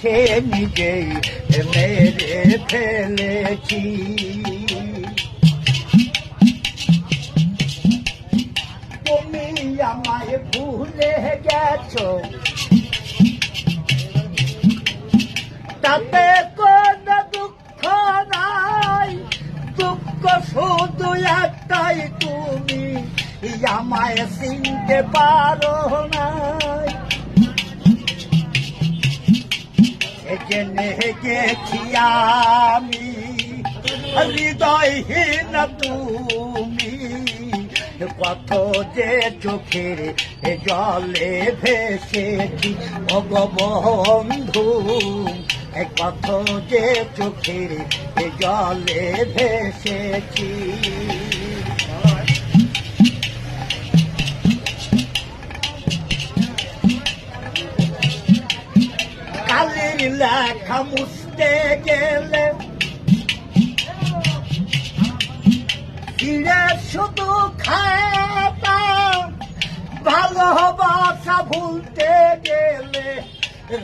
সে নিজেই মেরে ফেলেছি। তুমি আমায় ভুলে গেছো, তাতে কোনো দুঃখ নাই, দুঃখ শুধু একটাই, তুমি আমায় চিনতে পারো নাই। জেনে গেছি আমি হৃদয়হীন তুমি, কত যে চোখের জলে ভেসেছি ভগবন্ধু, কত যে চোখের জলে ভেসেছি। কালির লেখা মুছতে গেলে ফিরে শুধু খাতা, ভালোবাসা ভুলতে গেলে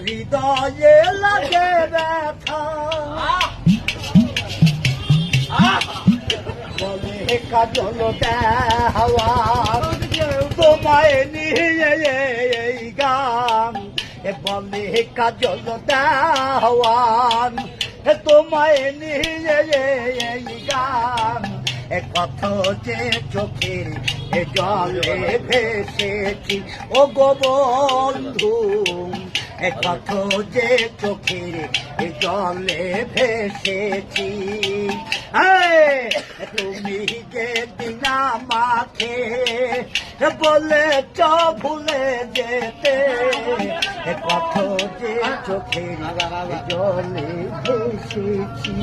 হৃদয়ে লাগে ব্যথা। বলে কাজল দেওয়া তোমায় নিয়ে এই গান, বলে কাজল দেওয়ান তোমায় নিয়ে এই গান, কত যে চোখের জলে ভেসেছি ও গো বন্ধু, কত যে চোখের জলে ভেসেছি। তুমি যে দিন আমাকে বলেছ ভুলে যেতে, কত যে চোখের জলে ভেসেছি।